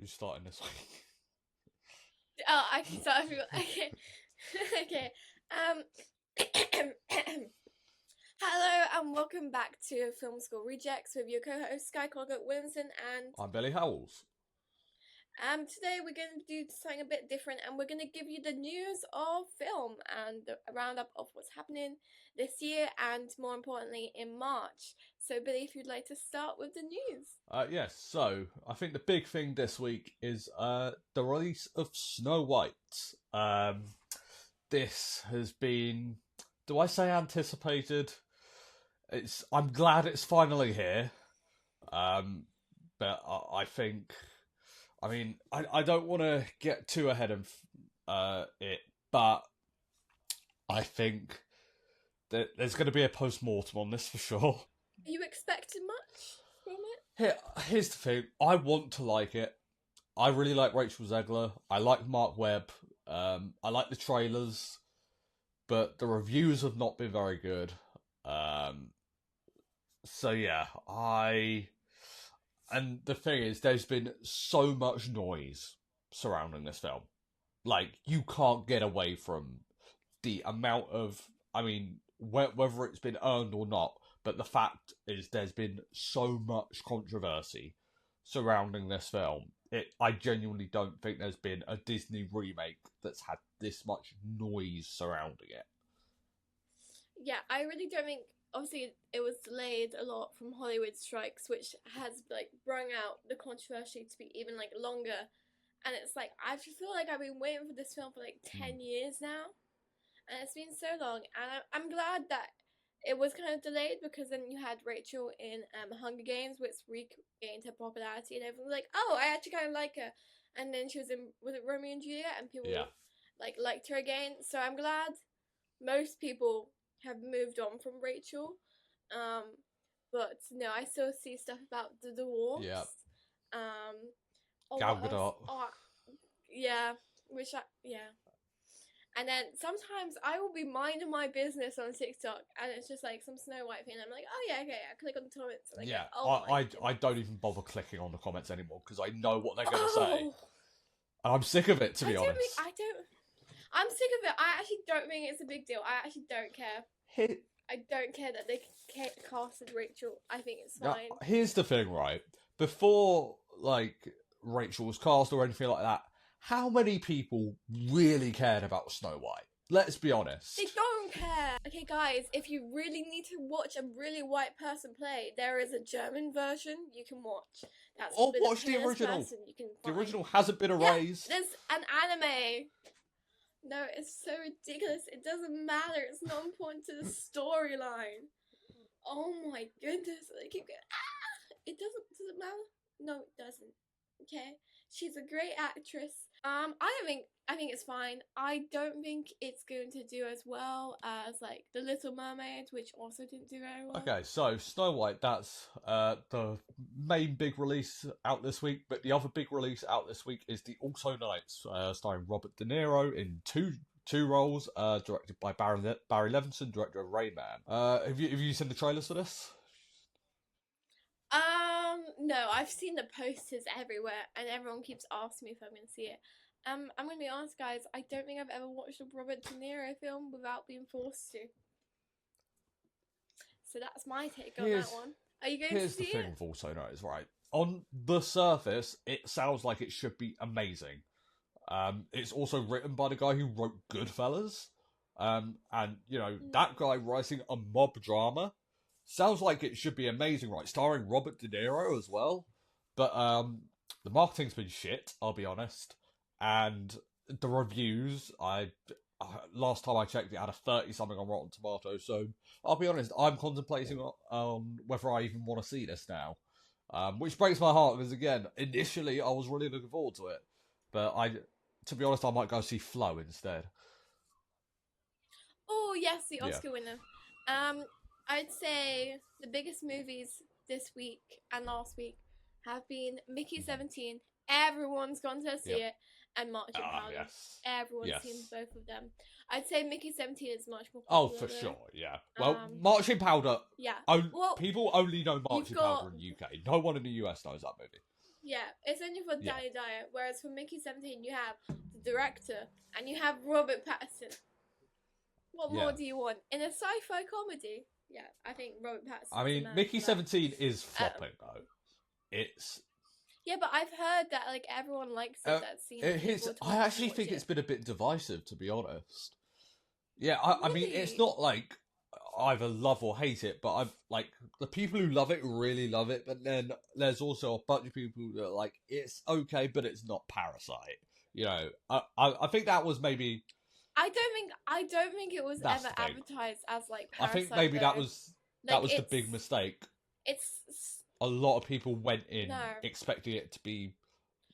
Who's starting this week? Oh, I can start if you want. Okay. Okay. Hello and welcome back to Film School Rejects with your co-host Skye Williamson and I'm Billy Howells. today we're going to do something a bit different and we're going to give you the news of film and a roundup of what's happening this year and more importantly in March. So Billy, if you'd like to start with the news. Yes, so I think the big thing this week is the release of Snow White. This has been, do I say anticipated? I'm glad it's finally here. But I think, I don't want to get too ahead of it, but I think that there's going to be a post-mortem on this for sure. Are you expecting much from it? Here's the thing. I want to like it. I really like Rachel Zegler. I like Mark Webb. I like the trailers, but the reviews have not been very good. So yeah, and the thing is, there's been so much noise surrounding this film. Like, you can't get away from the amount of, whether it's been earned or not, but the fact is there's been so much controversy surrounding this film. I genuinely don't think there's been a Disney remake that's had this much noise surrounding it. Yeah, I really don't think. Obviously, it was delayed a lot from Hollywood strikes, which has brought out the controversy to be even longer. And it's I just feel like I've been waiting for this film for 10 years now, and it's been so long. And I'm glad that it was kind of delayed because then you had Rachel in Hunger Games, which regained her popularity, and everyone was like, "Oh, I actually kind of like her." And then she was it Romeo and Juliet, and people liked her again. So I'm glad most people have moved on from Rachel, but no, I still see stuff about the dwarfs. Yeah. Gal Gadot. And then sometimes I will be minding my business on TikTok, and it's just some Snow White thing. I'm like, oh yeah, okay. I click on the comments. And Yeah, go, I don't even bother clicking on the comments anymore because I know what they're going to say. And I'm sick of it, to be honest. I'm sick of it. I actually don't think it's a big deal. I actually don't care. I don't care that they casted Rachel. I think it's fine. Now, here's the thing, right? Before, Rachel was cast or anything like that, how many people really cared about Snow White? Let's be honest. They don't care. Okay, guys, if you really need to watch a really white person play, there is a German version you can watch. Or watch the original. The original hasn't been erased. Yeah, there's an anime. No, it's so ridiculous. It doesn't matter. It's not important to the storyline. Oh my goodness. They keep going, It does it matter? No, it doesn't. Okay? She's a great actress. I think it's fine. I don't think it's going to do as well as The Little Mermaid, which also didn't do very well. Okay, so Snow White, that's the main big release out this week, but the other big release out this week is The Also Nights, starring Robert De Niro in two roles, directed by Barry Levinson, director of Rain Man. Have you seen the trailers for this? No, I've seen the posters everywhere, and everyone keeps asking me if I'm going to see it. I'm going to be honest, guys, I don't think I've ever watched a Robert De Niro film without being forced to. So that's my take on that one. Are you going to see it? Here's the thing with Also Nights, right? On the surface, it sounds like it should be amazing. It's also written by the guy who wrote Goodfellas. And, that guy writing a mob drama sounds like it should be amazing, right? Starring Robert De Niro as well. But the marketing's been shit, I'll be honest. And the reviews, last time I checked, it had a 30-something on Rotten Tomatoes. So I'll be honest, I'm contemplating on whether I even want to see this now. Which breaks my heart because, again, initially I was really looking forward to it. But to be honest, I might go see Flo instead. Oh, yes, the Oscar winner. I'd say the biggest movies this week and last week have been Mickey 17. Everyone's gone to see it. And Marching Powder. Yes. Everyone's seen both of them. I'd say Mickey 17 is much more popular. Oh, for sure, yeah. Well, Marching Powder. Yeah. People only know Marching Powder in the UK. No one in the US knows that movie. Yeah, it's only for Yeah. Danny Dyer. Whereas for Mickey 17, you have the director and you have Robert Pattinson. What more do you want in a sci-fi comedy? Yeah, I think Robert Pattinson. I mean, Mickey 17 is flopping though. It's yeah, but I've heard that like everyone likes it. That scene. I actually think it's been a bit divisive, to be honest. Yeah, I mean, it's not like either love or hate it, but I'm like the people who love it really love it, but then there's also a bunch of people that are like it's okay, but it's not Parasite. You know, I think that was maybe. I don't think it was ever advertised as like Parasite. I think maybe though. that was the big mistake. It's a lot of people went in expecting it to be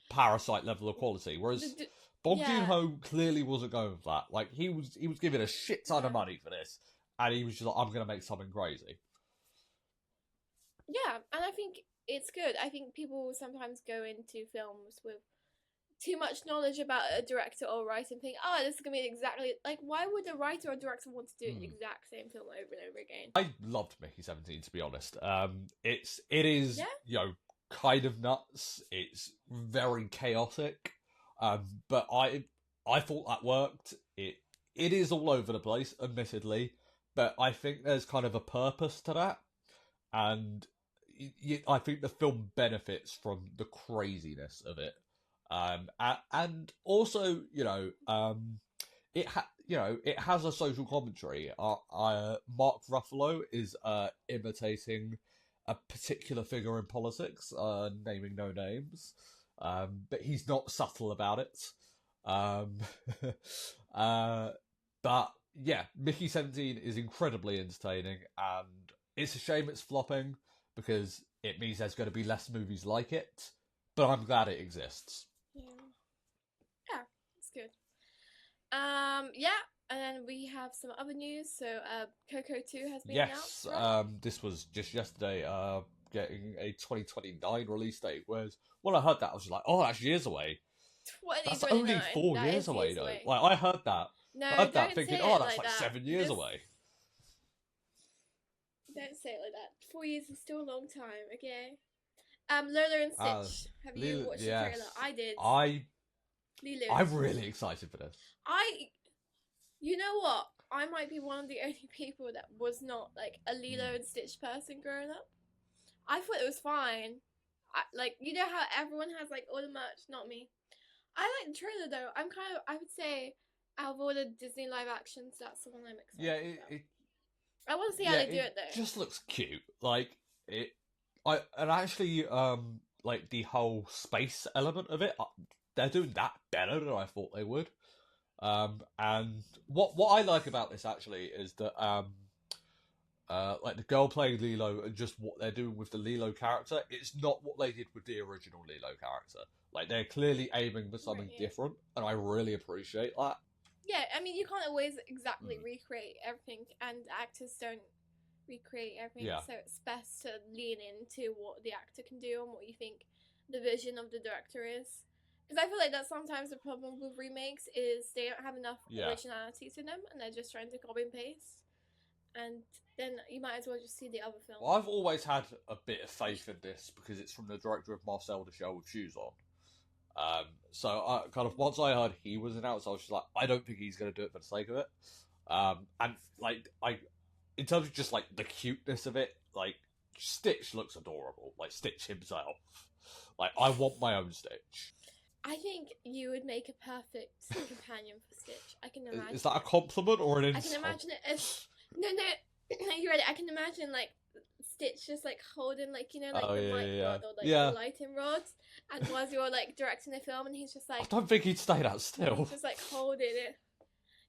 Parasite level of quality, whereas Bong Joon-ho clearly wasn't going for that. Like he was giving a shit ton of money for this, and he was just like, "I'm going to make something crazy." Yeah, and I think it's good. I think people sometimes go into films with too much knowledge about a director or writer and think, "Oh, this is going to be exactly like." Why would a writer or director want to do the exact same film over and over again? I loved Mickey 17, to be honest. It is you know, kind of nuts. It's very chaotic. But I thought that worked. It is all over the place, admittedly, but I think there's kind of a purpose to that, and I think the film benefits from the craziness of it. And also, you know, it has a social commentary. Mark Ruffalo is imitating a particular figure in politics, naming no names. But he's not subtle about it. But yeah, Mickey 17 is incredibly entertaining, and it's a shame it's flopping because it means there's going to be less movies like it. But I'm glad it exists. Yeah, it's good. And then we have some other news. So, Coco 2 has been announced. Right? This was just yesterday. Getting a 2029 release date. Whereas when I heard that, I was just like, "Oh, that actually is away." That's only 4 years away, though. Like I heard that. No, I heard that thinking, "Oh, that's like 7 years away." Don't say it like that. 4 years is still a long time. Okay. Lilo and Stitch. Have you watched the trailer? I did. I'm really excited for this. You know what? I might be one of the only people that was not like a Lilo and Stitch person growing up. I thought it was fine. You know how everyone has like all the merch, not me. I like the trailer though. I would say out of all the Disney live actions, that's the one I'm excited about. I want to see how they do it though. It just looks cute. Like actually like the whole space element of it, they're doing that better than I thought they would. And what I like about this actually is that like the girl playing Lilo and just what they're doing with the Lilo character, it's not what they did with the original Lilo character. Like they're clearly aiming for something different, and I really appreciate that. Yeah, I mean you can't always exactly recreate everything, and actors don't recreate everything. Yeah. So it's best to lean into what the actor can do and what you think the vision of the director is. Because I feel like that's sometimes the problem with remakes is they don't have enough originality to them, and they're just trying to copy and paste. And then you might as well just see the other film. Well, I've always had a bit of faith in this because it's from the director of Marcel the Shell with Shoes On. So I kind of once I heard he was announced, I was just like, I don't think he's going to do it for the sake of it. And like in terms of just like the cuteness of it, like Stitch looks adorable. Like Stitch himself. Like I want my own Stitch. I think you would make a perfect companion for Stitch. I can imagine. Is that a compliment or an insult? I can imagine it as no. You're right. I can imagine like Stitch just like holding like the mic rod or like the lighting rods, and whilst you're like directing the film, and he's just like. I don't think he'd stay that still. He's just like holding it.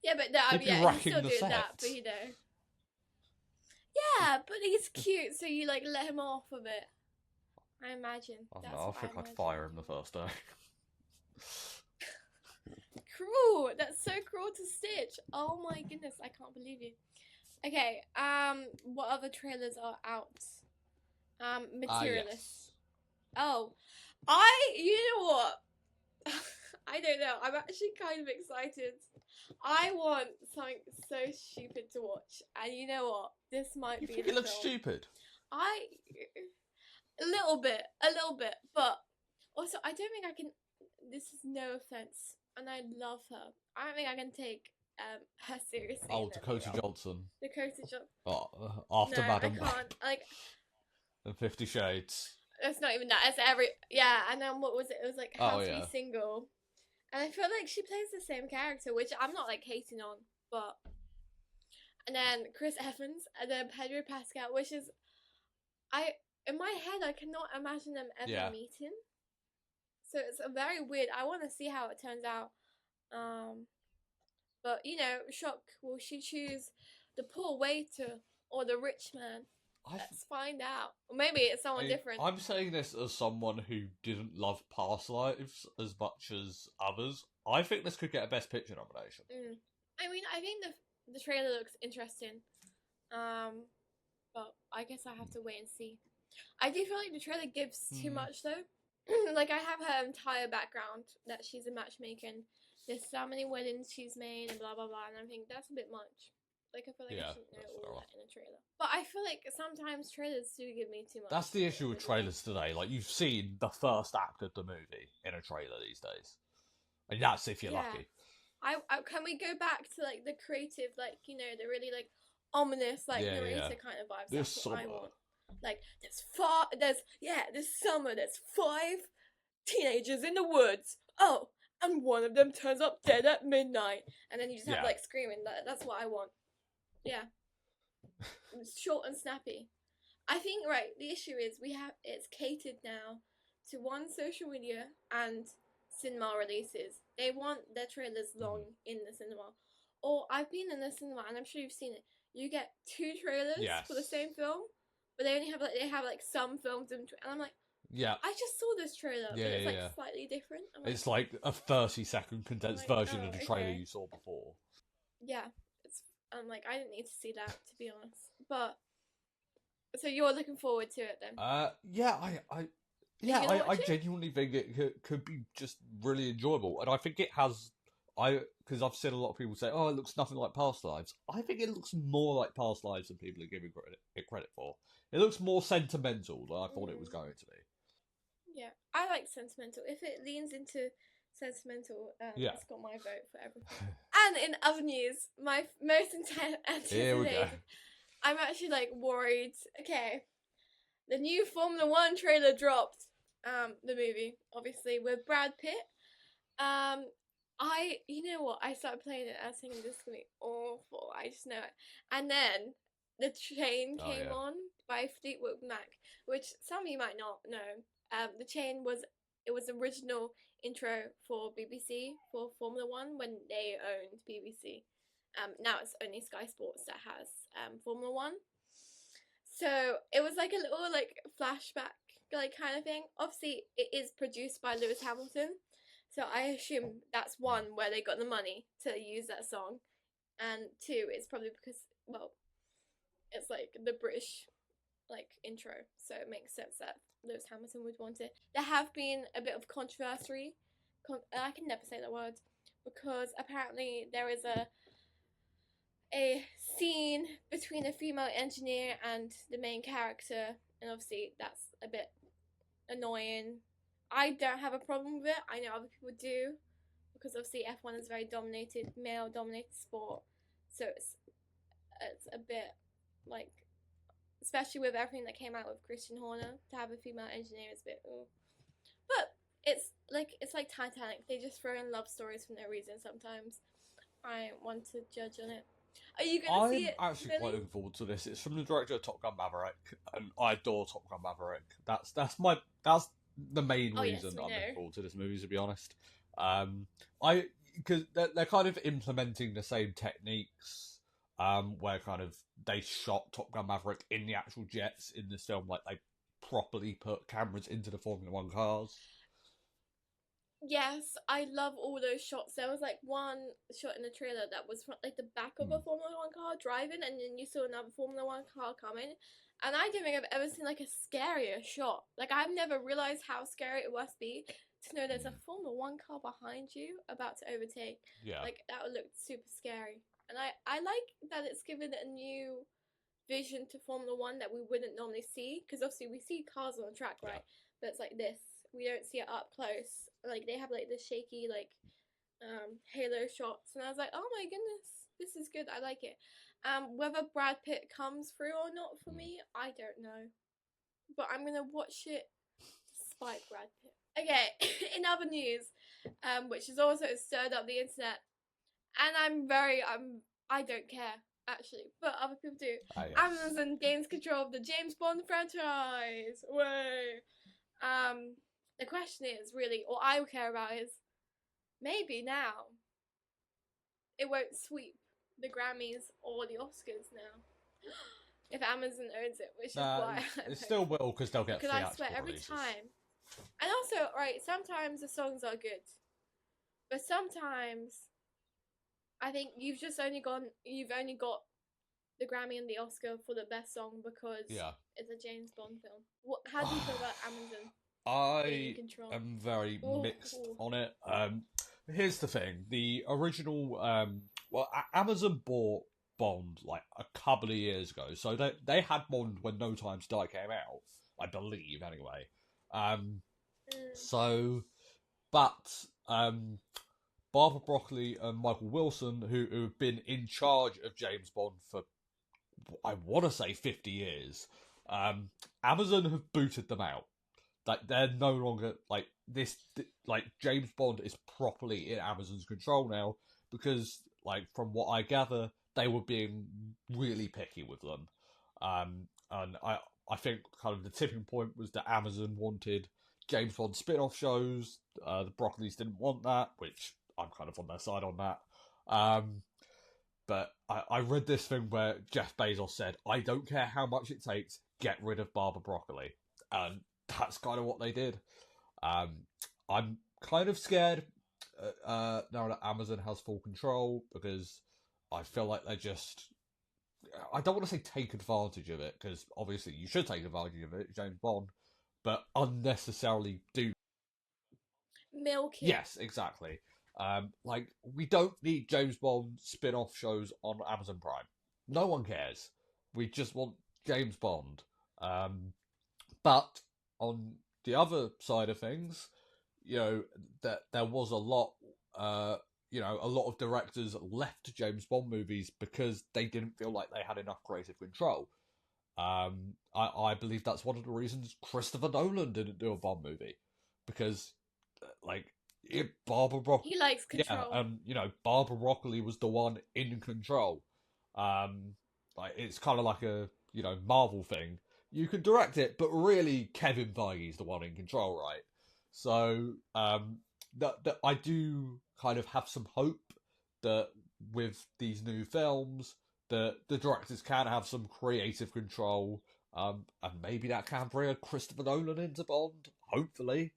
Yeah, but he's still doing that, but you know. Yeah, but he's cute, so you like let him off a bit. I imagine. I think I'd fire him the first day. Cruel! That's so cruel to Stitch. Oh my goodness, I can't believe you. Okay, what other trailers are out? Materialists. Oh, you know what? I don't know. I'm actually kind of excited. I want something so stupid to watch, and you know what? This might be. You think it looks stupid? A little bit, but Also, I don't think I can. This is no offense, and I love her. I don't think I can take her seriously. Oh, in any Dakota role. Johnson. Dakota Johnson. Oh, No, after I Madam can't. Web Like, and 50 Shades. it's not even that. It's every yeah. And then what was it? It was like How Oh, to yeah. Be Single, and I feel like she plays the same character, which I'm not like hating on, but. And then Chris Evans, and then Pedro Pascal, which is in my head I cannot imagine them ever meeting. So it's a very weird. I want to see how it turns out. But you know, shock. Will she choose the poor waiter or the rich man? Let's find out. Or maybe it's someone different. I'm saying this as someone who didn't love Past Lives as much as others. I think this could get a Best Picture nomination. I mean, I think the trailer looks interesting. But I guess I have to wait and see. I do feel like the trailer gives too much though. Like I have her entire background that she's a matchmaker and there's so many weddings she's made and blah blah blah, and I think that's a bit much. Like I feel like I shouldn't know all that in a trailer. But I feel like sometimes trailers do give me too much. That's the issue with trailers today. Like you've seen the first act of the movie in a trailer these days, and that's if you're lucky. I can we go back to like the creative, like you know, the really like ominous, like narrator kind of vibes. That's what I want. Like this summer. There's 5 teenagers in the woods. Oh, and one of them turns up dead at midnight, and then you just have like screaming. That's what I want. Yeah, it's short and snappy. I think the issue is it's catered now to one social media and cinema releases. They want their trailers long in the cinema. Or I've been in the cinema and I'm sure you've seen it. You get 2 trailers for the same film, but they only have like some films in between. And I'm like, I just saw this trailer, but it's like slightly different. It's like a 30-second condensed version of the trailer you saw before. Yeah, I'm like, I didn't need to see that, to be honest. But so you're looking forward to it then? I genuinely think it could be just really enjoyable, and I think it has. Because I've seen a lot of people say, "Oh, it looks nothing like Past Lives." I think it looks more like Past Lives than people are giving it credit for. It looks more sentimental than I thought it was going to be. Yeah, I like sentimental. If it leans into sentimental, it's got my vote for everything. And in other news, my most anticipated. Here we go. I'm actually like worried. Okay, the new Formula One trailer dropped. The movie, obviously, with Brad Pitt. You know what? I started playing it. I was thinking this is gonna be awful. I just know it. And then the Chain came on by Fleetwood Mac, which some of you might not know. The Chain was original intro for BBC for Formula One when they owned BBC. Now it's only Sky Sports that has Formula One. So it was like a little like flashback like kind of thing. Obviously, it is produced by Lewis Hamilton, so I assume that's one where they got the money to use that song, and 2, it's probably because it's like the British like intro, so it makes sense that Lewis Hamilton would want it. There have been a bit of controversy. I can never say that word because apparently there is a scene between a female engineer and the main character, and obviously that's a bit annoying. I don't have a problem with it. I know other people do because obviously F1 is a very male-dominated sport, so it's a bit like, especially with everything that came out with Christian Horner, to have a female engineer is a bit. But it's like Titanic. They just throw in love stories for no reason sometimes. I want to judge on it. Are you going to see it? I'm actually quite looking forward to this. It's from the director of Top Gun Maverick, and I adore Top Gun Maverick. That's the main reason I'm looking forward to this movie, to be honest. Because they're kind of implementing the same techniques, where kind of they shot Top Gun Maverick in the actual jets in this film, like they properly put cameras into the Formula One cars. Yes, I love all those shots. There was like one shot in the trailer that was from like the back of a Formula One car driving, and then you saw another Formula One car coming. And I don't think I've ever seen like a scarier shot. Like I've never realized how scary it must be to know there's a Formula One car behind you about to overtake. Yeah. Like that would look super scary. And I like that it's given a new vision to Formula One that we wouldn't normally see, because obviously we see cars on the track, right? But it's like this. we don't see it up close. Like they have like the shaky like halo shots, and I was like, oh my goodness, this is good. I like it. Whether Brad Pitt comes through or not for me, I don't know, but I'm gonna watch it despite Brad Pitt. Okay, in other news, which has also stirred up the internet, and I don't care actually, but other people do. Yes. Amazon gains control of the James Bond franchise. Way. The question is really, all I care about is maybe now it won't sweep the Grammys or the Oscars now. If Amazon owns it, which is why it still will, because they'll get because I swear theatrical every releases. time. And also, right, sometimes the songs are good, but sometimes I think you've only got the Grammy and the Oscar for the best song because it's a James Bond film. How do you feel about Amazon? I am very mixed on it. Here's the thing: the original, Amazon bought Bond like a couple of years ago, so they had Bond when No Time to Die came out, I believe, anyway. So, but Barbara Broccoli and Michael Wilson, who have been in charge of James Bond for, I want to say, 50 years, Amazon have booted them out. Like, they're no longer, like, this, like, James Bond is properly in Amazon's control now, because, like, from what I gather, they were being really picky with them. And I think kind of the tipping point was that Amazon wanted James Bond spin-off shows. The Broccolis didn't want that, which I'm kind of on their side on that. But I read this thing where Jeff Bezos said, I don't care how much it takes, get rid of Barbara Broccoli. And that's kind of what they did. I'm kind of scared now that Amazon has full control, because I feel like they're just... I don't want to say take advantage of it, because obviously you should take advantage of it, James Bond, but unnecessarily do... Milk it. Yes, exactly. Like, we don't need James Bond spin-off shows on Amazon Prime. No one cares. We just want James Bond. But on the other side of things, you know, that there was a lot, a lot of directors left James Bond movies because they didn't feel like they had enough creative control. I believe that's one of the reasons Christopher Nolan didn't do a Bond movie, because, like, Barbara Broccoli... He likes control. Yeah, and, Barbara Broccoli was the one in control. Like, it's kind of like a, Marvel thing. You can direct it, but really Kevin Feige's the one in control, right? So, that I do kind of have some hope that with these new films, that the directors can have some creative control, and maybe that can bring a Christopher Nolan into Bond, hopefully.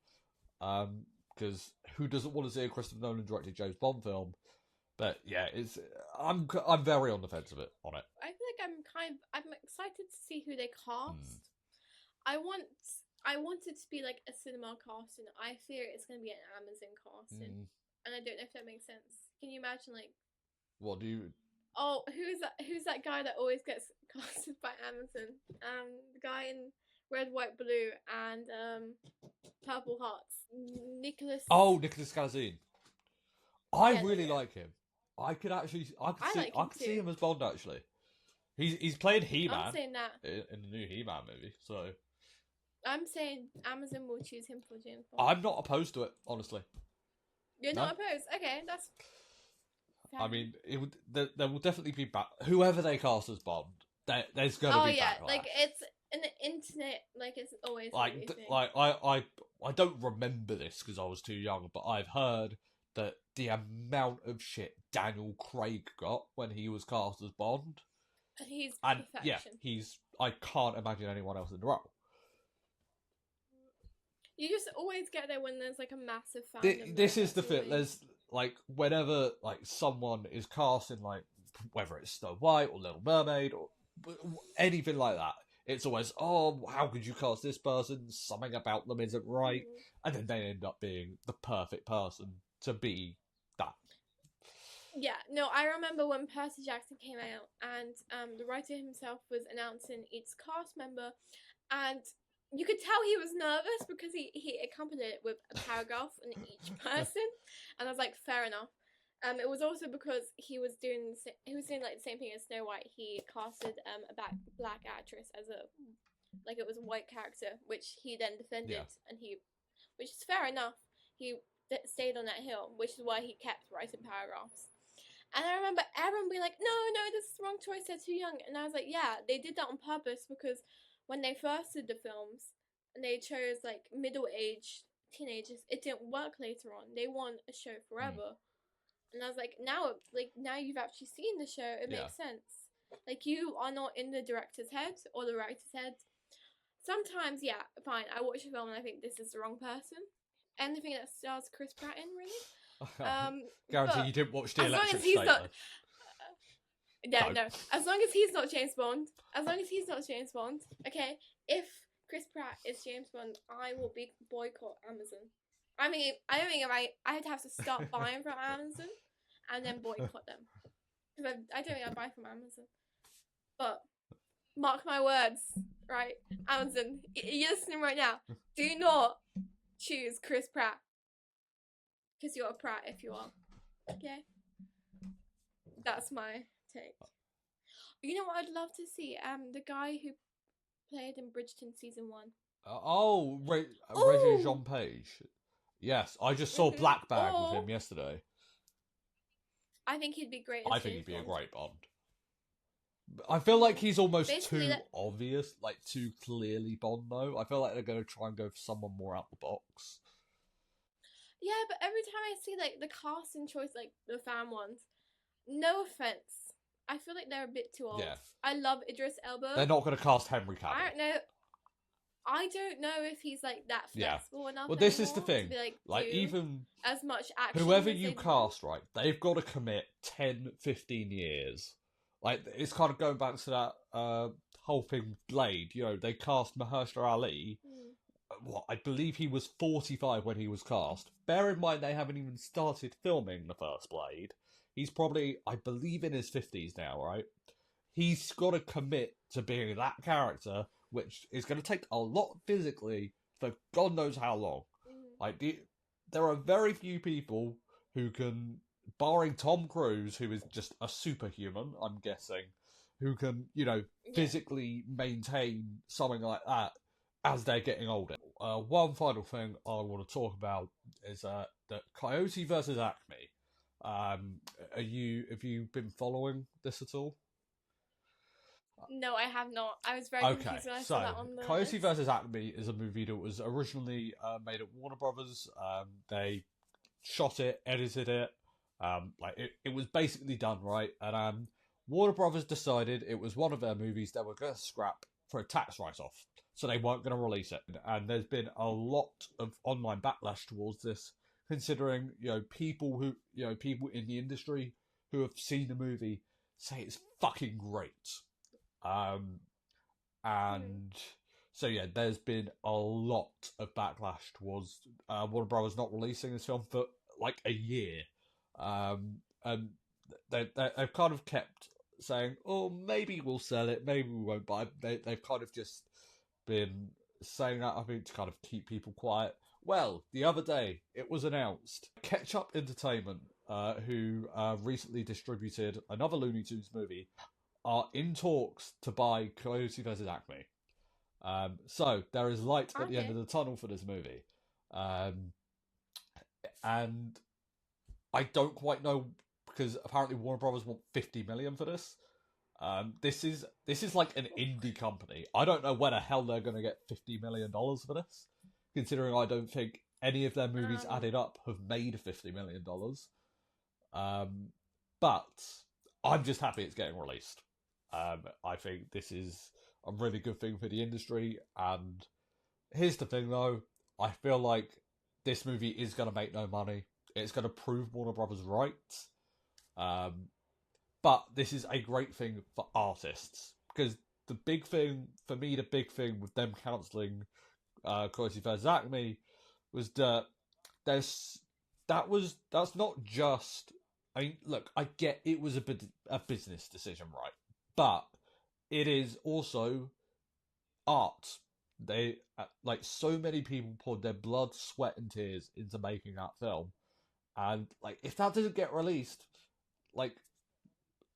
Because who doesn't want to see a Christopher Nolan directed James Bond film? But yeah, I'm very on the fence on it. I feel like I'm excited to see who they cast. I want it to be like a cinema casting. I fear it's going to be an Amazon casting, and I don't know if that makes sense. Can you imagine, like, what do you? Oh, who's that guy that always gets casted by Amazon? The guy in Red, White, Blue, and Purple Hearts. Nicholas. Oh, Nicholas Scalzine. I really like him. I could see him as Bond, actually. He's played He-Man. I'm saying that in the new He-Man movie. So I'm saying Amazon will choose him for James Bond. I'm not opposed to it, honestly. You're not opposed? Okay, that's... I mean, there will definitely be whoever they cast as Bond. There's going to be backlash. Like, it's an internet, like, it's always I don't remember this because I was too young, but I've heard that the amount of shit Daniel Craig got when he was cast as Bond. He's perfection. Yeah, I can't imagine anyone else in the role. You just always get there when there's, like, a massive fan. This is the thing. There's, like, whenever, like, someone is casting, like, whether it's Snow White or Little Mermaid or anything like that, it's always, oh, how could you cast this person? Something about them isn't right. And then they end up being the perfect person to be that. Yeah, no, I remember when Percy Jackson came out, and the writer himself was announcing each cast member, and you could tell he was nervous because he accompanied it with a paragraph on each person, and I was like, fair enough. It was also because he was doing like the same thing as Snow White. He casted a black actress as a like it was a white character, which he then defended, and which is fair enough. He stayed on that hill, which is why he kept writing paragraphs. And I remember everyone being like, no, this is the wrong choice, they're too young. And I was like, yeah, they did that on purpose because when they first did the films and they chose like middle-aged teenagers, it didn't work later on. They want a show forever. And I was like, now you've actually seen the show, it makes sense. Like, you are not in the director's head or the writer's head. Sometimes, yeah, fine, I watch a film and I think this is the wrong person. Anything that stars Chris Pratt in, really. Guarantee you didn't watch The Electric State. No. As long as he's not James Bond. Okay? If Chris Pratt is James Bond, I will boycott Amazon. I mean, I don't think I'd have to start buying from Amazon and then boycott them. Because I don't think I buy from Amazon. But, mark my words, right? Amazon, you're listening right now. Do not choose Chris Pratt. Because you're a Pratt if you are. Okay? That's my take. You know what I'd love to see? The guy who played in Bridgerton season 1. Reggie Jean Page. Yes, I just saw Black Bag with him yesterday. I think he'd be great. I think he'd be a great Bond. I feel like he's almost too obvious, like too clearly Bond though. I feel like they're going to try and go for someone more out the box. Yeah, but every time I see like the casting choice, like the fan ones, no offense, I feel like they're a bit too old. Yeah. I love Idris Elba. They're not going to cast Henry Cavill. I don't know if he's like that flexible enough. Well, this is the thing. Like even as much action. Whoever you cast, right, they've got to commit 10, 15 years. Like it's kind of going back to that whole thing. Blade. You know, they cast Mahershala Ali. I believe he was 45 when he was cast. Bear in mind they haven't even started filming the first Blade. He's probably, I believe, in his 50s now, right? He's got to commit to being that character, which is going to take a lot physically for God knows how long. Like, there are very few people who can, barring Tom Cruise, who is just a superhuman, I'm guessing, who can, physically maintain something like that as they're getting older. One final thing I want to talk about is the Coyote versus Acme. Have you been following this at all? No, I have not. I was very confused when I saw that on the Coyote list. versus Acme is a movie that was originally made at Warner Brothers. They shot it, edited it. It was basically done, right? And Warner Brothers decided it was one of their movies they were going to scrap for a tax write-off. So they weren't going to release it. And there's been a lot of online backlash towards this, considering, people in the industry who have seen the movie say it's fucking great. So yeah, there's been a lot of backlash towards Warner Brothers not releasing this film for like a year. And they've kind of kept saying, oh, maybe we'll sell it, maybe we won't, but they've kind of just been saying that, I think, to kind of keep people quiet. Well, the other day, it was announced Ketchup Entertainment, who recently distributed another Looney Tunes movie, are in talks to buy Coyote vs. Acme. So, there is light at the end of the tunnel for this movie. And I don't quite know, because apparently Warner Brothers want $50 million for this. This is like an indie company. I don't know where the hell they're going to get $50 million for this, considering I don't think any of their movies added up have made $50 million. But I'm just happy it's getting released. I think this is a really good thing for the industry. And here's the thing, though. I feel like this movie is going to make no money. It's going to prove Warner Brothers right. But this is a great thing for artists, because the big thing with them cancelling Coyote vs. Acme was that that's not just. I mean, look, I get it was a business decision, right? But it is also art. they like so many people poured their blood, sweat, and tears into making that film, and like if that doesn't get released, like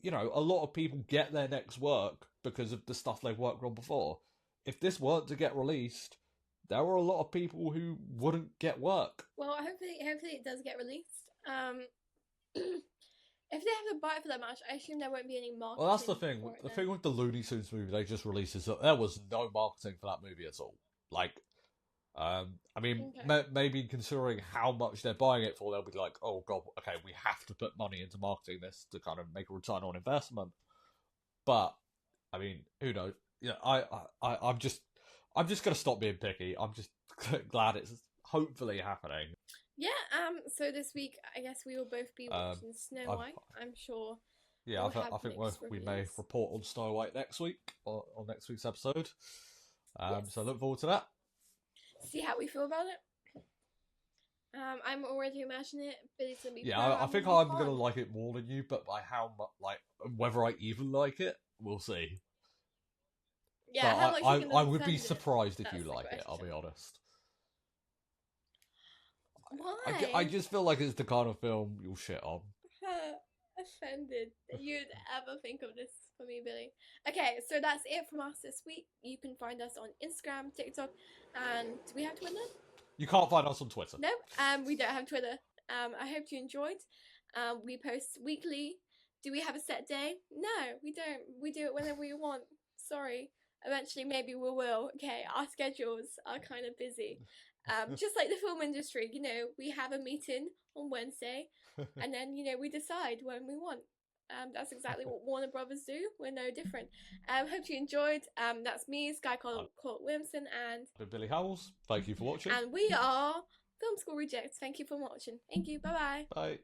a lot of people get their next work because of the stuff they've worked on before. If this weren't to get released, there were a lot of people who wouldn't get work. Well, hopefully it does get released. If they have to buy it for that much, I assume there won't be any marketing. Well, that's the thing. The thing with the Looney Tunes movie they just released is that there was no marketing for that movie at all. Like, I mean, maybe considering how much they're buying it for, they'll be like, "Oh God, okay, we have to put money into marketing this to kind of make a return on investment." But I mean, who knows? I'm just gonna stop being picky. I'm just glad it's hopefully happening. Yeah, so this week, I guess we will both be watching Snow White, I'm sure. Yeah, I think we may report on Snow White next week, or on next week's episode. Yes. So I look forward to that. See how we feel about it. I'm already imagining it, but it's gonna be I think I'm gonna like it more than you, but by how much, like, whether I even like it, we'll see. Yeah, I would be surprised if you like it, I'll be honest. Why? I just feel like it's the kind of film you'll shit on. Offended that you'd ever think of this for me, Billy. Okay, so that's it from us this week. You can find us on Instagram, TikTok, and do we have Twitter? You can't find us on Twitter. No, we don't have Twitter. I hope you enjoyed. We post weekly. Do we have a set day? No, we don't. We do it whenever we want. Sorry. Eventually, maybe we will. Okay, our schedules are kind of busy. Just like the film industry, we have a meeting on Wednesday, and then, we decide when we want. That's exactly what Warner Brothers do. We're no different. Hope you enjoyed. That's me, Skye Williamson, and Billy Howells. Thank you for watching. And we are Film School Rejects. Thank you for watching. Thank you. Bye-bye. Bye.